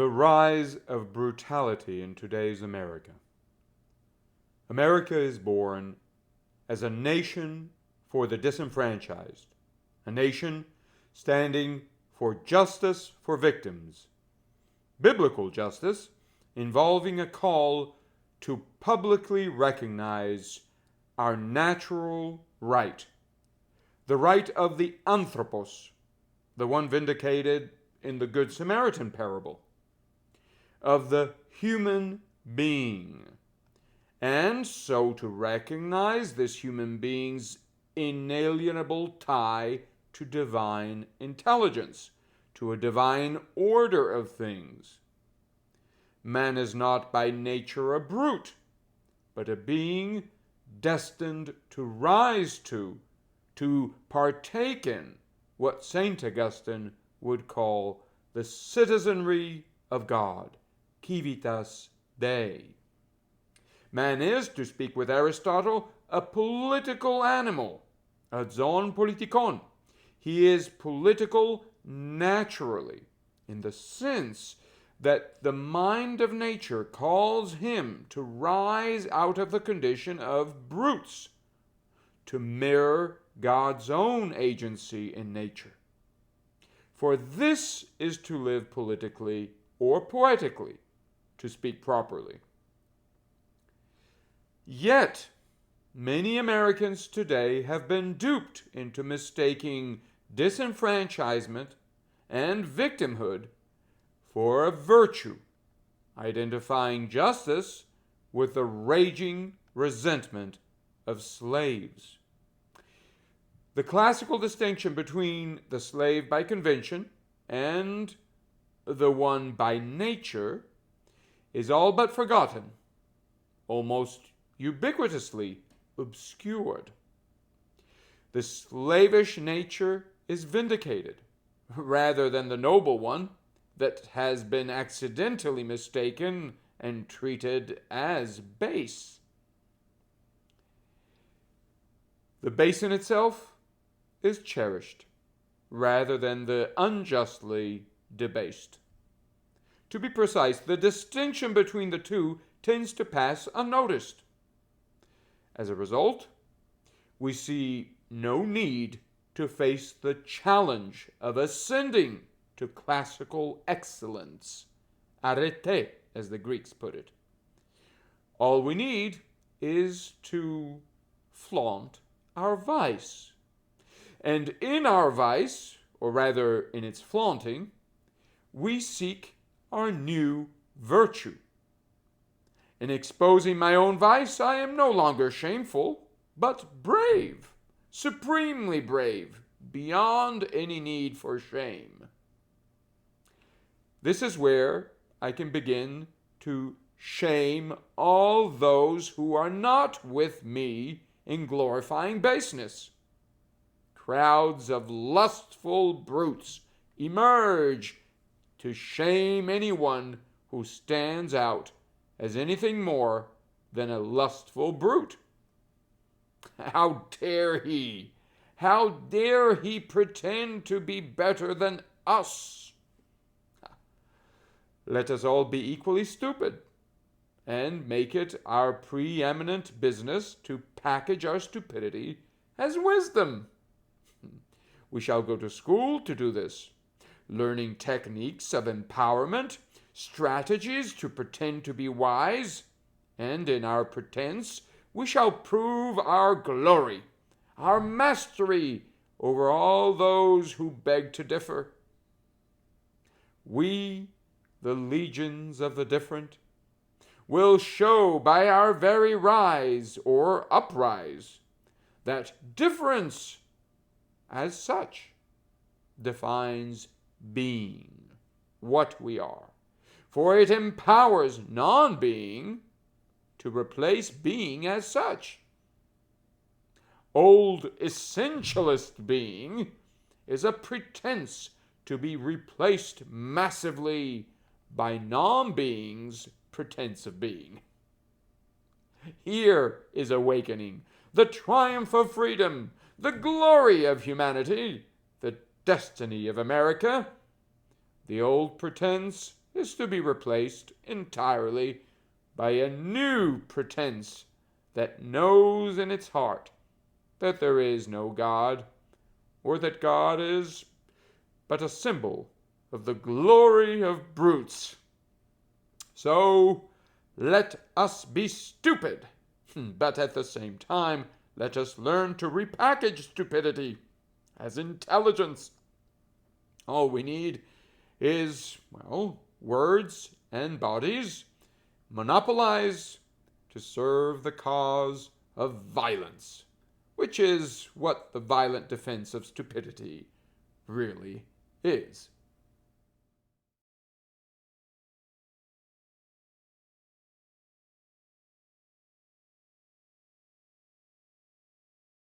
The rise of brutality in today's America. America is born as a nation for the disenfranchised, a nation standing for justice for victims, biblical justice involving a call to publicly recognize our natural right, the right of the anthropos, the one vindicated in the Good Samaritan parable, of the human being, and so to recognize this human being's inalienable tie to divine intelligence, to a divine order of things. Man is not by nature a brute, but a being destined to rise to partake in what St. Augustine would call the citizenry of God, civitas Dei. Man is, to speak with Aristotle, a political animal, a zoon politikon. He is political naturally, in the sense that the mind of nature calls him to rise out of the condition of brutes, to mirror God's own agency in nature. For this is to live politically or poetically, to speak properly. Yet, many Americans today have been duped into mistaking disenfranchisement and victimhood for a virtue, identifying justice with the raging resentment of slaves. The classical distinction between the slave by convention and the one by nature is all but forgotten, almost ubiquitously obscured. The slavish nature is vindicated, rather than the noble one that has been accidentally mistaken and treated as base. The base in itself is cherished, rather than the unjustly debased. To be precise, the distinction between the two tends to pass unnoticed. As a result, we see no need to face the challenge of ascending to classical excellence, arete, as the Greeks put it. All we need is to flaunt our vice. And in our vice, or rather in its flaunting, we seek our new virtue. In exposing my own vice, I am no longer shameful, but brave, supremely brave, beyond any need for shame. This is where I can begin to shame all those who are not with me in glorifying baseness. Crowds of lustful brutes emerge to shame anyone who stands out as anything more than a lustful brute. How dare he? How dare he pretend to be better than us? Let us all be equally stupid, and make it our preeminent business to package our stupidity as wisdom. We shall go to school to do this, learning techniques of empowerment, strategies to pretend to be wise, and in our pretense we shall prove our glory, our mastery over all those who beg to differ. We, the legions of the different, will show by our very rise or uprise that difference as such defines being, what we are. For it empowers non-being to replace being as such. Old essentialist being is a pretense to be replaced massively by non-being's pretense of being. Here is awakening, the triumph of freedom, the glory of humanity, the destiny of America. The old pretense is to be replaced entirely by a new pretense that knows in its heart that there is no God, or that God is but a symbol of the glory of brutes. So let us be stupid, but at the same time, let us learn to repackage stupidity as intelligence. All we need is, well, words and bodies monopolize to serve the cause of violence, which is what the violent defense of stupidity really is.